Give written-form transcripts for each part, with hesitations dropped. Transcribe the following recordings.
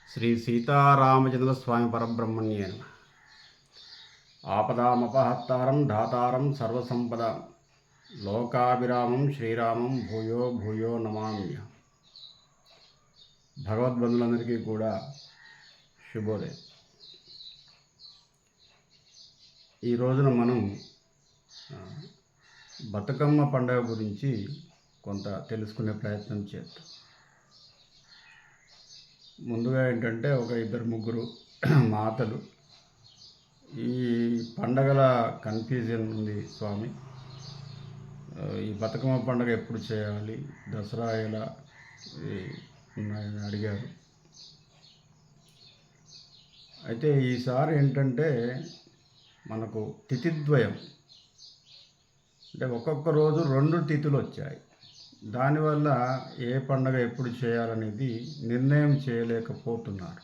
శ్రీ సీతారామచంద్ర స్వామి పరబ్రహ్మణ్యే నమః. ఆపదామపహత్తారం ధాతారం సర్వసంపద లోకాభిరామం శ్రీరామం భూయో భూయో నమామ్య. భగవద్బంధులందరికీ కూడా శుభోదయం. ఈ రోజున మనం బతుకమ్మ పండుగ గురించి కొంత తెలుసుకునే ప్రయత్నం చేద్దాం. ముందుగా ఏంటంటే ఒక ఇద్దరు ముగ్గురు మాతలు ఈ పండగల కన్ఫ్యూజన్ ఉంది స్వామి, ఈ బతుకమ్మ పండుగ ఎప్పుడు చేయాలి, దసరా ఎలా ఉన్నాయని అడిగారు. అయితే ఈసారి ఏంటంటే మనకు తిథిద్వయం, అంటే ఒక్కొక్క రోజు 2 తిథులు వచ్చాయి. దానివల్ల ఏ పండగ ఎప్పుడు చేయాలనేది నిర్ణయం చేయలేకపోతున్నారు.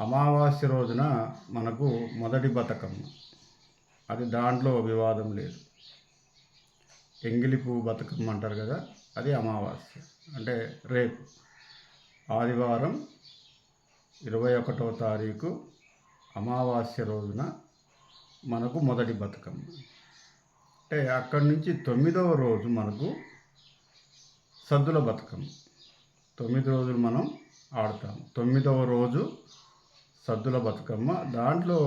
అమావాస్య రోజున మనకు మొదటి బతుకమ్మ, అది దాంట్లో వివాదం లేదు. ఎంగిలి పువ్వు బతుకమ్మ అంటారు కదా, అది అమావాస్య అంటే రేపు ఆదివారం 21వ తారీఖు అమావాస్య రోజున మనకు మొదటి బతుకమ్మ. అంటే అక్కడి నుంచి 9వ రోజు మనకు సద్దుల బతుకమ్మ. 9 రోజులు మనం ఆడతాం. 9వ రోజు సద్దుల బతుకమ్మ. దాంట్లో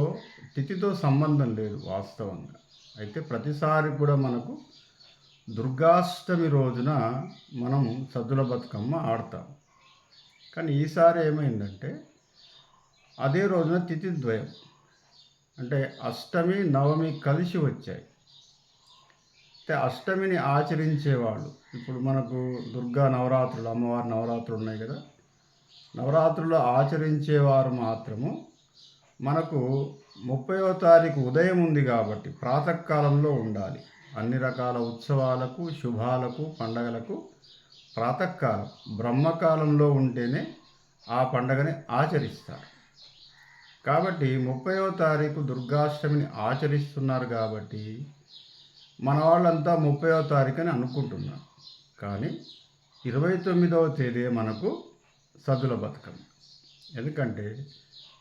తిథితో సంబంధం లేదు వాస్తవంగా. అయితే ప్రతిసారి కూడా మనకు దుర్గాష్టమి రోజున మనం సద్దుల బతుకమ్మ ఆడతాం. కానీ ఈసారి ఏమైందంటే అదే రోజున తిథిద్వయం, అంటే అష్టమి నవమి కలిసి వచ్చాయి. అయితే అష్టమిని ఆచరించేవాళ్ళు, ఇప్పుడు మనకు దుర్గా నవరాత్రులు, అమ్మవారి నవరాత్రులు ఉన్నాయి కదా, నవరాత్రులు ఆచరించేవారు మాత్రము మనకు 30వ తారీఖు ఉదయం ఉంది కాబట్టి ప్రాతకాలంలో ఉండాలి. అన్ని రకాల ఉత్సవాలకు, శుభాలకు, పండగలకు ప్రాతకాలం బ్రహ్మకాలంలో ఉంటేనే ఆ పండగని ఆచరిస్తారు. కాబట్టి 30వ తారీఖు దుర్గాష్టమిని ఆచరిస్తున్నారు కాబట్టి మన వాళ్ళంతా 30వ తారీఖు అని అనుకుంటున్నారు. కానీ 29వ తేదీ మనకు సద్దుల బతుకమ్మ. ఎందుకంటే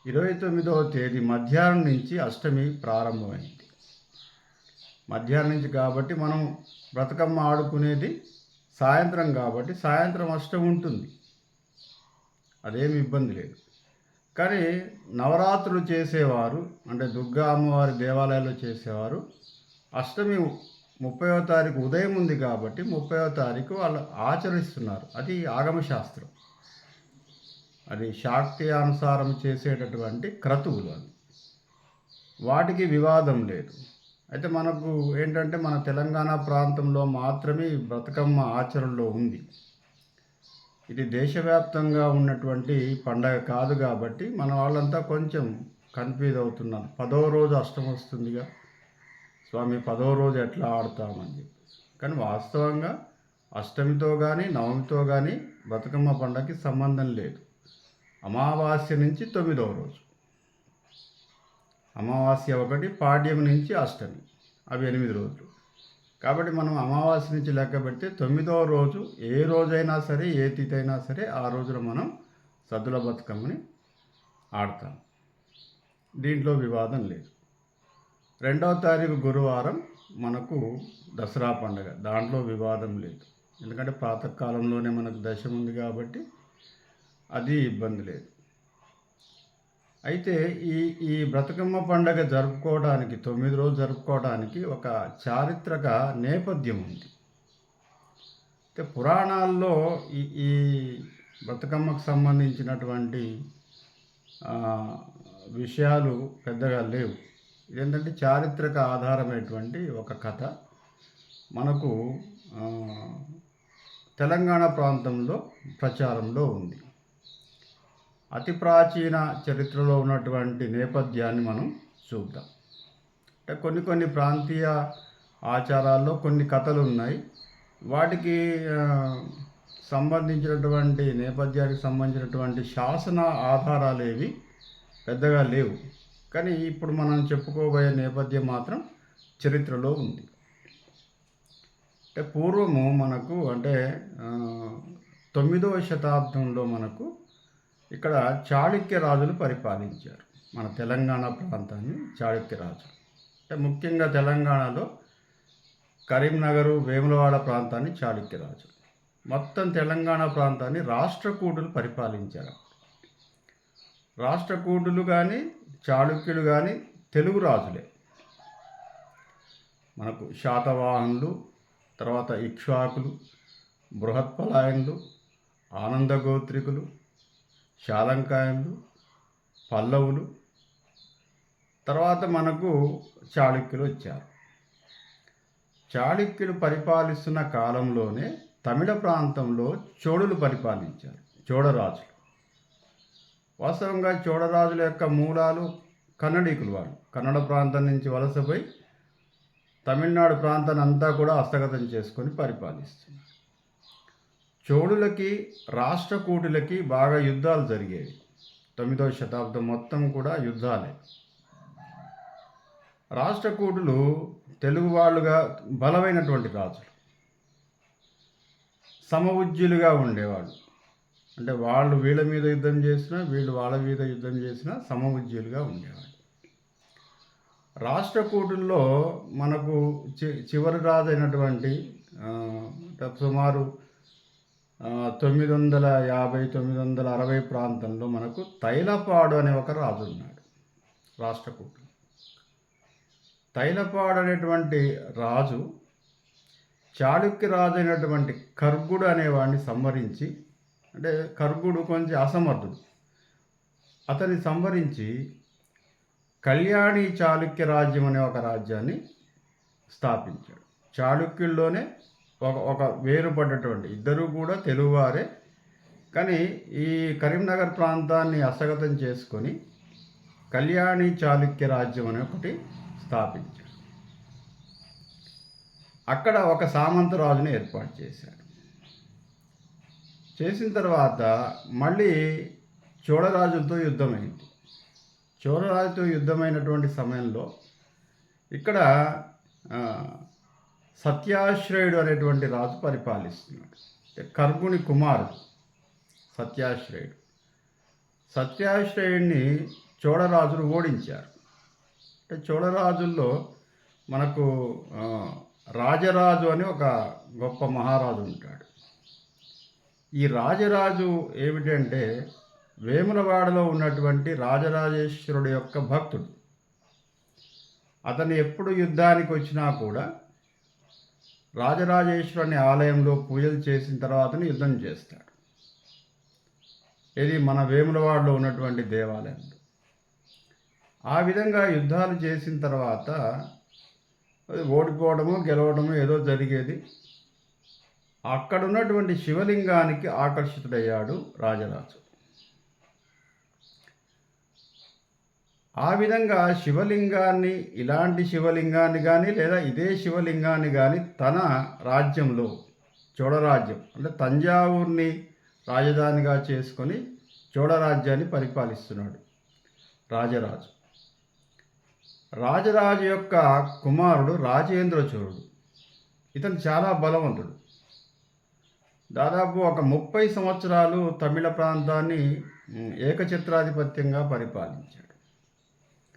29వ తేదీ మధ్యాహ్నం నుంచి అష్టమి ప్రారంభమైంది. మధ్యాహ్నం నుంచి కాబట్టి మనం బతుకమ్మ ఆడుకునేది సాయంత్రం కాబట్టి సాయంత్రం అష్టమి ఉంటుంది, అదేమి ఇబ్బంది లేదు. కానీ నవరాత్రులు చేసేవారు, అంటే దుర్గా అమ్మవారి దేవాలయాల్లో చేసేవారు అష్టమి 30వ తారీఖు ఉదయం ఉంది కాబట్టి 30వ తారీఖు వాళ్ళు ఆచరిస్తున్నారు. అది ఆగమశాస్త్రం, అది శాక్తేయానుసారం చేసేటటువంటి క్రతువులు, అది వాటికి వివాదం లేదు. అయితే మనకు ఏంటంటే మన తెలంగాణ ప్రాంతంలో మాత్రమే ఈ బతుకమ్మ ఆచరణలో ఉంది. ఇది దేశవ్యాప్తంగా ఉన్నటువంటి పండగ కాదు కాబట్టి మన వాళ్ళంతా కొంచెం కన్ఫ్యూజ్ అవుతున్నారు. 10వ రోజు అష్టమి వస్తుందిగా స్వామి, 10వ రోజు ఎట్లా ఆడతామని చెప్పి. కానీ వాస్తవంగా అష్టమితో కానీ నవమితో కానీ బతుకమ్మ పండగకి సంబంధం లేదు. అమావాస్య నుంచి 9వ రోజు, అమావాస్య 1, పాడ్యం నుంచి అష్టమి, అవి 8 రోజులు. కాబట్టి మనం అమావాస్య నుంచి లెక్క పెడితే 9వ రోజు, ఏ రోజైనా సరే, ఏ తిథి అయినా సరే, ఆ రోజున మనం సద్దుల బతుకమ్మని ఆడతాం. దీంట్లో వివాదం లేదు. 2వ తారీఖు గురువారం మనకు దసరా పండుగ, దాంట్లో వివాదం లేదు. ఎందుకంటే ప్రాతకాలంలోనే మనకు దశమి ఉంది కాబట్టి అది ఇబ్బంది లేదు. అయితే ఈ బతుకమ్మ పండుగ జరుపుకోవడానికి, 9 రోజులు జరుపుకోవడానికి ఒక చారిత్రక నేపథ్యం ఉంది. అయితే పురాణాల్లో ఈ బతుకమ్మకు సంబంధించినటువంటి విషయాలు పెద్దగా లేవు. ఇదేంటంటే చారిత్రక ఆధారమైనటువంటి ఒక కథ మనకు తెలంగాణ ప్రాంతంలో ప్రచారంలో ఉంది. అతి ప్రాచీన చరిత్రలో ఉన్నటువంటి నేపథ్యాన్ని మనం చూద్దాం. అంటే కొన్ని ప్రాంతీయ ఆచారాల్లో కొన్ని కథలు ఉన్నాయి. వాటికి సంబంధించినటువంటి నేపథ్యానికి సంబంధించినటువంటి శాసన ఆధారాలు ఏవి పెద్దగా లేవు. కానీ ఇప్పుడు మనం చెప్పుకోబోయే నేపథ్యం మాత్రం చరిత్రలో ఉంది. అంటే పూర్వము మనకు, అంటే 9వ శతాబ్దంలో మనకు ఇక్కడ చాళుక్య రాజులు పరిపాలించారు. మన తెలంగాణ ప్రాంతాన్ని చాళుక్య రాజులు అంటే ముఖ్యంగా తెలంగాణలో కరీంనగర్, వేములవాడ ప్రాంతాన్ని చాళుక్య రాజులు, మొత్తం తెలంగాణ ప్రాంతాన్ని రాష్ట్రకూటులు పరిపాలించారు. రాష్ట్రకూటులు కానీ చాళుక్యులు కానీ తెలుగు రాజులే. మనకు శాతవాహనులు, తర్వాత ఇక్ష్వాకులు, బృహత్పలాయనులు, ఆనందగోత్రికులు, శాలంకాయనులు, పల్లవులు, తర్వాత మనకు చాళుక్యులు వచ్చారు. చాళుక్యులు పరిపాలిస్తున్న కాలంలోనే తమిళ ప్రాంతంలో చోళులు పరిపాలించారు, చోళరాజులు. వాస్తవంగా చోళరాజుల యొక్క మూలాలు కన్నడీకులు. వాళ్ళు కన్నడ ప్రాంతం నుంచి వలసపోయి తమిళనాడు ప్రాంతాన్ని అంతా కూడా హస్తగతం చేసుకొని పరిపాలిస్తున్నారు. చోళులకి రాష్ట్రకూటులకి బాగా యుద్ధాలు జరిగేవి. 9వ శతాబ్దం మొత్తం కూడా యుద్ధాలే. రాష్ట్రకూటులు తెలుగు వాళ్ళుగా బలమైనటువంటి రాజులు, సమవుజ్యులుగా ఉండేవాళ్ళు. అంటే వాళ్ళు వీళ్ళ మీద యుద్ధం చేసినా, వీళ్ళు వాళ్ళ మీద యుద్ధం చేసినా సమవుజ్యులుగా ఉండేవాళ్ళు. రాష్ట్రకూటుల్లో మనకు చివరి రాజు అయినటువంటి సుమారు 950-960 ప్రాంతంలో మనకు తైలపాడు అనే ఒక రాజు ఉన్నాడు రాష్ట్రకూటులు. తైలపాడు అనేటువంటి రాజు చాళుక్య రాజు అయినటువంటి కర్గుడు అనేవాడిని సంహరించి, అంటే కర్గుడు కొంచెం అసమర్థుడు, అతన్ని సంహరించి కళ్యాణి చాళుక్య రాజ్యం అనే ఒక రాజ్యాన్ని స్థాపించాడు. చాళుక్యుల్లోనే ఒక వేరుపడ్డటువంటి, ఇద్దరు కూడా తెలుగువారే, కానీ ఈ కరీంనగర్ ప్రాంతాన్ని హస్తగతం చేసుకొని కళ్యాణి చాళుక్య రాజ్యం అనే ఒకటి స్థాపించాడు. అక్కడ ఒక సామంతరాజుని ఏర్పాటు చేశాడు. చేసిన తర్వాత మళ్ళీ చోళరాజులతో యుద్ధమైంది. చోళరాజుతో యుద్ధమైనటువంటి సమయంలో ఇక్కడ సత్యాశ్రయుడు అనేటువంటి రాజు పరిపాలిస్తున్నాడు. కర్గుని కుమారుడు సత్యాశ్రయుడు. సత్యాశ్రయుడిని చోళరాజులు ఓడించారు. అంటే చోళరాజుల్లో మనకు రాజరాజు అని ఒక గొప్ప మహారాజు ఉంటాడు. ఈ రాజరాజు ఏమిటంటే వేములవాడలో ఉన్నటువంటి రాజరాజేశ్వరుడు యొక్క భక్తుడు. అతను ఎప్పుడు యుద్ధానికి వచ్చినా కూడా రాజరాజేశ్వరుని ఆలయంలో పూజలు చేసిన తర్వాతనే యుద్ధం చేస్తాడు. ఇది మన వేములవాడలో ఉన్నటువంటి దేవాలయంలో. ఆ విధంగా యుద్ధాలు చేసిన తర్వాత ఓడిపోవడము గెలవడము ఏదో జరిగేది. అక్కడ ఉన్నటువంటి శివలింగానికి ఆకర్షితుడయ్యాడు రాజరాజు. ఆ విధంగా శివలింగాన్ని, ఇలాంటి శివలింగాన్ని కానీ లేదా ఇదే శివలింగాన్ని కానీ తన రాజ్యంలో, చోళరాజ్యం అంటే తంజావూరుని రాజధానిగా చేసుకొని చోళరాజ్యాన్ని పరిపాలిస్తున్నాడు రాజరాజు. రాజరాజు యొక్క కుమారుడు రాజేంద్ర చోళుడు. ఇతను చాలా బలవంతుడు. దాదాపు ఒక 30 సంవత్సరాలు తమిళ ప్రాంతాన్ని ఏకఛత్రాధిపత్యంగా పరిపాలించాడు.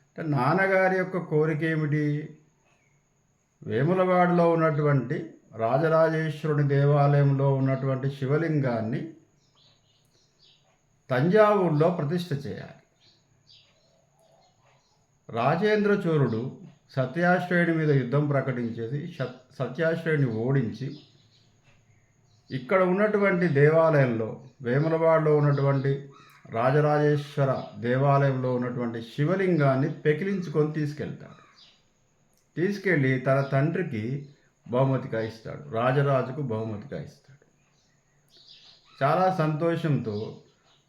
అంటే నాన్నగారి యొక్క కోరిక ఏమిటి? వేములవాడలో ఉన్నటువంటి రాజరాజేశ్వరుని దేవాలయంలో ఉన్నటువంటి శివలింగాన్ని తంజావూరులో ప్రతిష్ఠ చేయాలి. రాజేంద్ర చోళుడు సత్యాశ్రయుడి మీద యుద్ధం ప్రకటించేసి సత్యాశ్రయుడిని ఓడించి ఇక్కడ ఉన్నటువంటి దేవాలయంలో, వేములవాడలో ఉన్నటువంటి రాజరాజేశ్వర దేవాలయంలో ఉన్నటువంటి శివలింగాన్ని పెకిలించుకొని తీసుకెళ్తాడు. తీసుకెళ్ళి తన తండ్రికి బహుమతిగా ఇస్తాడు, రాజరాజుకు బహుమతిగా ఇస్తాడు. చాలా సంతోషంతో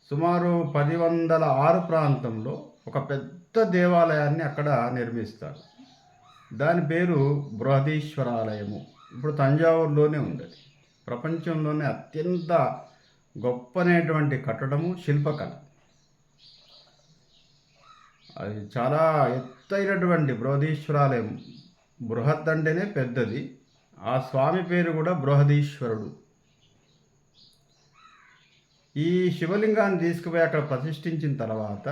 సుమారు 1006 ప్రాంతంలో ఒక పెద్ద దేవాలయాన్ని అక్కడ నిర్మిస్తాడు. దాని పేరు బృహదీశ్వరాలయము. ఇప్పుడు తంజావూరులోనే ఉంది. ప్రపంచంలోనే అత్యంత గొప్పనేటువంటి కట్టడము, శిల్పకళ. అది చాలా ఎత్తైనటువంటి బృహదీశ్వరాలయం. బృహత్ అంటేనే పెద్దది. ఆ స్వామి పేరు కూడా బృహదీశ్వరుడు. ఈ శివలింగాన్ని తీసుకుపోయి అక్కడ ప్రతిష్ఠించిన తర్వాత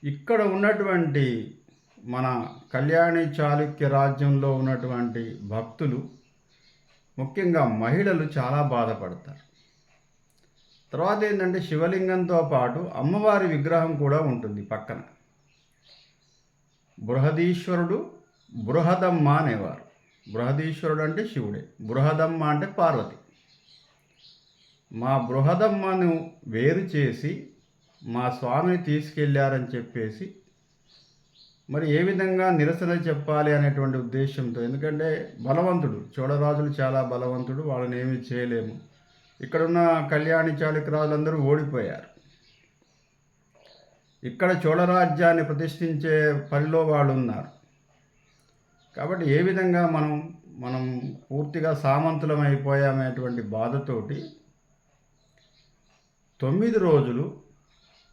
ఇక్కడ ఉన్నటువంటి మన కళ్యాణి చాళుక్య రాజ్యంలో ఉన్నటువంటి భక్తులు, ముఖ్యంగా మహిళలు చాలా బాధపడతారు. తర్వాత ఏంటంటే శివలింగంతో పాటు అమ్మవారి విగ్రహం కూడా ఉంటుంది పక్కన. బృహదీశ్వరుడు, బృహదమ్మ అనేవారు. బృహదీశ్వరుడు అంటే శివుడే, బృహదమ్మ అంటే పార్వతి. మా బృహదమ్మను వేరు చేసి మా స్వామిని తీసుకెళ్ళారని చెప్పేసి మరి ఏ విధంగా నిరసన చెప్పాలి అనేటువంటి ఉద్దేశంతో, ఎందుకంటే బలవంతుడు, చోళరాజులు చాలా బలవంతుడు, వాళ్ళని ఏమీ చేయలేము. ఇక్కడున్న కళ్యాణి చాళుక్య రాజులందరూ ఓడిపోయారు. ఇక్కడ చోళరాజ్యాన్ని ప్రతిష్ఠించే పనిలో వాళ్ళు ఉన్నారు. కాబట్టి ఏ విధంగా మనం పూర్తిగా సామంతులం అయిపోయామనేటువంటి బాధతోటి 9 రోజులు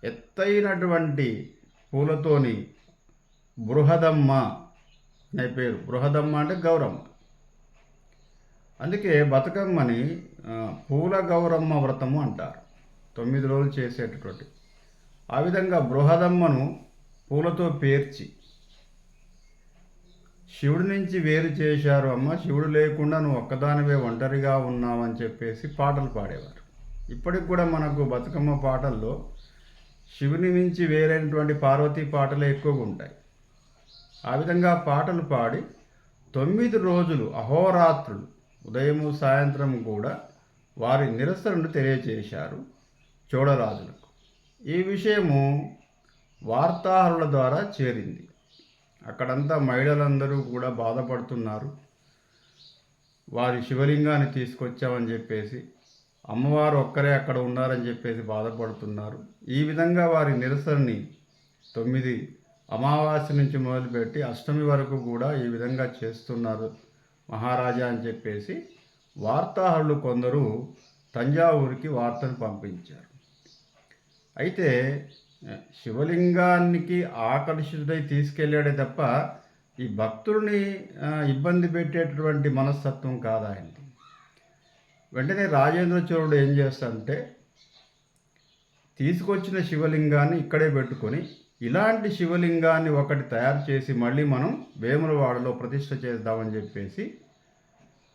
ఎత్తైనటువంటి పూలతోని బృహదమ్మ అనే పేరు. బృహదమ్మ అంటే గౌరమ్మ. అందుకే బతుకమ్మని పూల గౌరమ్మ వ్రతము అంటారు. 9 రోజులు చేసేటటువంటి. ఆ విధంగా బృహదమ్మను పూలతో పేర్చి శివుడి నుంచి వేరు చేశారు. అమ్మ, శివుడు లేకుండా నువ్వు ఒక్కదానివే ఒంటరిగా ఉన్నావని చెప్పేసి పాటలు పాడేవారు. ఇప్పటికి కూడా మనకు బతుకమ్మ పాటల్లో శివుని నుంచి వేరైనటువంటి పార్వతీ పాటలు ఎక్కువగా ఉంటాయి. ఆ విధంగా పాటలు పాడి 9 రోజులు అహోరాత్రులు ఉదయము సాయంత్రం కూడా వారి నిరసనను తెలియజేశారు చోళరాజులకు. ఈ విషయము వార్తాహరుల ద్వారా చేరింది. అక్కడంతా మహిళలందరూ కూడా బాధపడుతున్నారు. వారి శివలింగాన్ని తీసుకొచ్చామని చెప్పేసి, అమ్మవారు ఒక్కరే అక్కడ ఉన్నారని చెప్పేసి బాధపడుతున్నారు. ఈ విధంగా వారి నిరసనని 9 అమావాస్య నుంచి మొదలుపెట్టి అష్టమి వరకు కూడా ఈ విధంగా చేస్తున్నారు మహారాజా అని చెప్పేసి వార్తాహరులు కొందరు తంజావూరుకి వార్తను పంపించారు. అయితే శివలింగానికి ఆకర్షితుడై తీసుకెళ్ళాడే తప్ప ఈ భక్తుడిని ఇబ్బంది పెట్టేటటువంటి మనస్తత్వం కాదు ఆయనది. వెంటనే రాజేంద్ర చోళుడు ఏం చేస్తాడంటే తీసుకొచ్చిన శివలింగాన్ని ఇక్కడే పెట్టుకొని ఇలాంటి శివలింగాన్ని ఒకటి తయారు చేసి మళ్ళీ మనం వేములవాడలో ప్రతిష్ఠ చేద్దామని చెప్పేసి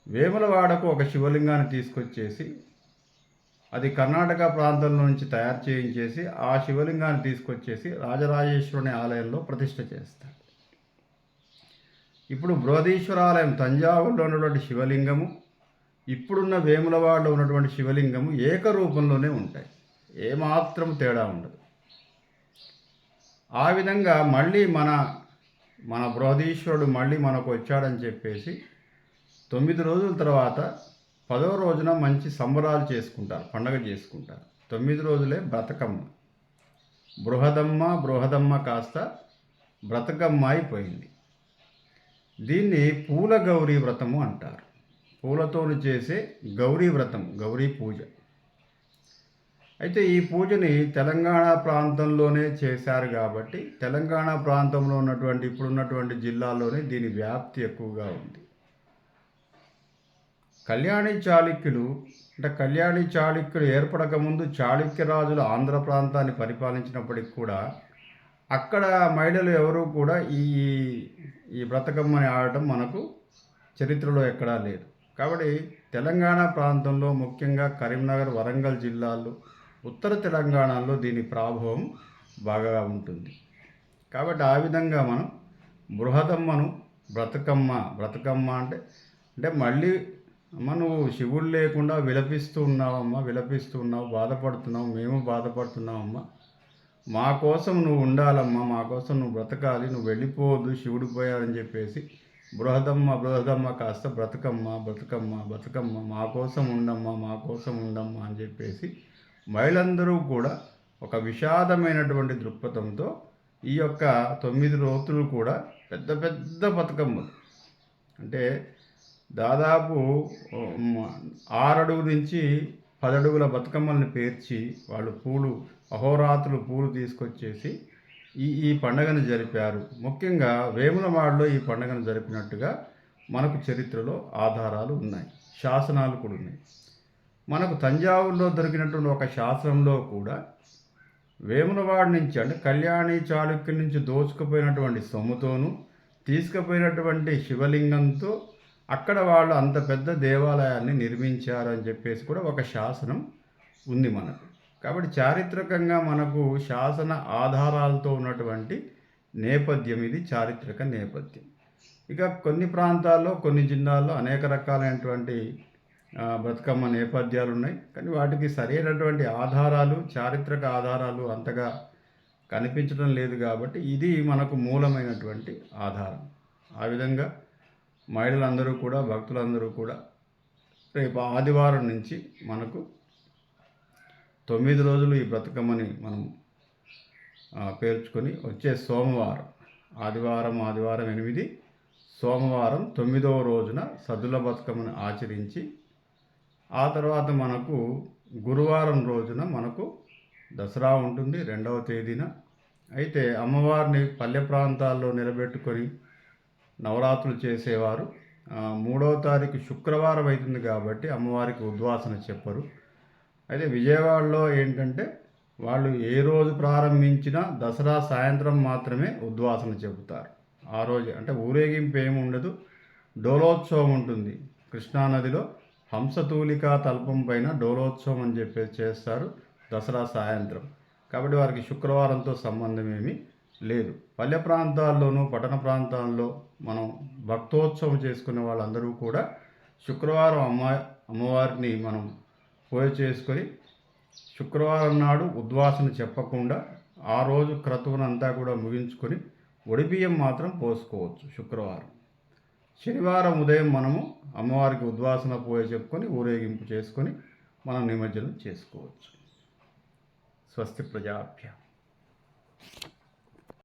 వేములవాడకు ఒక శివలింగాన్ని తీసుకొచ్చేసి అది కర్ణాటక ప్రాంతంలో నుంచి తయారు చేయించేసి ఆ శివలింగాన్ని తీసుకొచ్చేసి రాజరాజేశ్వరుని ఆలయంలో ప్రతిష్ఠ చేస్తాడు. ఇప్పుడు బృహదీశ్వర ఆలయం తంజావూరులో ఉన్నటువంటి శివలింగము, ఇప్పుడున్న వేములవాడలో ఉన్నటువంటి శివలింగము ఏకరూపంలోనే ఉంటాయి, ఏమాత్రం తేడా ఉండదు. ఆ విధంగా మళ్ళీ మన బృహదీశ్వరుడు మళ్ళీ మనకు వచ్చాడని చెప్పేసి 9 రోజుల తర్వాత 10వ రోజున మంచి సంబరాలు చేసుకుంటారు, పండగ చేసుకుంటారు. 9 రోజులే బ్రతకమ్మ. బృహదమ్మ కాస్త బ్రతకమ్మ అయిపోయింది. దీన్ని పూల గౌరీ వ్రతము అంటారు. పూలతోను చేసే గౌరీ వ్రతం, గౌరీ పూజ. అయితే ఈ పూజని తెలంగాణ ప్రాంతంలోనే చేశారు కాబట్టి తెలంగాణ ప్రాంతంలో ఉన్నటువంటి ఇప్పుడున్నటువంటి జిల్లాల్లోనే దీని వ్యాప్తి ఎక్కువగా ఉంది. కళ్యాణి చాళుక్యులు ఏర్పడకముందు చాళుక్య రాజులు ఆంధ్ర ప్రాంతాన్ని పరిపాలించినప్పటికి కూడా అక్కడ మహిళలు ఎవరూ కూడా ఈ బ్రతకమ్మని ఆడటం మనకు చరిత్రలో ఎక్కడా లేదు. కాబట్టి తెలంగాణ ప్రాంతంలో ముఖ్యంగా కరీంనగర్, వరంగల్ జిల్లాల్లో, ఉత్తర తెలంగాణలో దీని ప్రభావం బాగా ఉంటుంది. కాబట్టి ఆ విధంగా మనం బృహదమ్మను బ్రతకమ్మ అంటే మళ్ళీ అమ్మ నువ్వు శివుడు లేకుండా విలపిస్తూ ఉన్నావు, బాధపడుతున్నావు, మేము బాధపడుతున్నామమ్మా, మా కోసం నువ్వు ఉండాలమ్మా, మా కోసం నువ్వు బ్రతకాలి, నువ్వు వెళ్ళిపోవద్దు, శివుడు పోయాడని చెప్పేసి బృహదమ్మ కాస్త బ్రతకమ్మ మా కోసం ఉండమ్మా అని చెప్పేసి మహిళలందరూ కూడా ఒక విషాదమైనటువంటి దృక్పథంతో ఈ యొక్క 9 రోజులు కూడా పెద్ద పెద్ద బతుకమ్మలు, అంటే దాదాపు 6 అడుగుల నుంచి 10 అడుగుల బతుకమ్మల్ని పేర్చి వాళ్ళు అహోరాత్రులు పూలు తీసుకొచ్చేసి ఈ పండుగను జరిపారు. ముఖ్యంగా వేములవాడలో ఈ పండుగను జరిపినట్టుగా మనకు చరిత్రలో ఆధారాలు ఉన్నాయి, శాసనాలు కూడా ఉన్నాయి. మనకు తంజావూరులో దొరికినటువంటి ఒక శాస్త్రంలో కూడా వేములవాడ నుంచి అంటే కళ్యాణి చాళుక్యుల నుంచి దోచుకుపోయినటువంటి సొమ్ముతోనూ తీసుకుపోయినటువంటి శివలింగంతో అక్కడ వాళ్ళు అంత పెద్ద దేవాలయాన్ని నిర్మించారు అని చెప్పేసి కూడా ఒక శాసనం ఉంది మనకు. కాబట్టి చారిత్రకంగా మనకు శాసన ఆధారాలతో ఉన్నటువంటి నేపథ్యం ఇది, చారిత్రక నేపథ్యం. ఇక కొన్ని ప్రాంతాల్లో కొన్ని జిల్లాల్లో అనేక రకాలైనటువంటి బతుకమ్మ నేపథ్యాలు ఉన్నాయి. కానీ వాటికి సరైనటువంటి ఆధారాలు, చారిత్రక ఆధారాలు అంతగా కనిపించడం లేదు. కాబట్టి ఇది మనకు మూలమైనటువంటి ఆధారం. ఆ విధంగా మహిళలందరూ కూడా, భక్తులందరూ కూడా రేపు ఆదివారం నుంచి మనకు 9 రోజులు ఈ బతుకమ్మని మనం పేర్చుకొని వచ్చే సోమవారం, ఆదివారం 8, సోమవారం 9వ రోజున సద్దుల బతుకమ్మను ఆచరించి ఆ తర్వాత మనకు గురువారం రోజున మనకు దసరా ఉంటుంది 2వ తేదీన. అయితే అమ్మవారిని పల్లె ప్రాంతాల్లో నిలబెట్టుకొని నవరాత్రులు చేసేవారు 3వ తారీఖు శుక్రవారం అవుతుంది కాబట్టి అమ్మవారికి ఉద్వాసన చెప్పరు. అయితే విజయవాడలో ఏంటంటే వాళ్ళు ఏ రోజు ప్రారంభించినా దసరా సాయంత్రం మాత్రమే ఉద్వాసన చెబుతారు. ఆ రోజు అంటే ఊరేగింపు ఏమి ఉండదు, డోలోత్సవం ఉంటుంది. కృష్ణానదిలో హంసతూలికా తల్పం పైన డోలోత్సవం అని చెప్పేసి చేస్తారు దసరా సాయంత్రం. కాబట్టి వారికి శుక్రవారంతో సంబంధం ఏమీ లేదు. పల్లె ప్రాంతాల్లోనూ పట్టణ ప్రాంతాల్లో మనం భక్తోత్సవం చేసుకునే వాళ్ళందరూ కూడా శుక్రవారం అమ్మవారిని మనం పూజ చేసుకొని శుక్రవారం నాడు ఉద్వాసన చెప్పకుండా ఆ రోజు క్రతువునంతా కూడా ముగించుకొని ఒడిబియ్యం మాత్రం పోసుకోవచ్చు శుక్రవారం. శనివారం ఉదయం మనము అమ్మవారికి ఉద్వాసన పూజ చెప్పుకొని ఊరేగింపు చేసుకొని మనం నిమజ్జనం చేసుకోవచ్చు. స్వస్తి ప్రజాభ్య.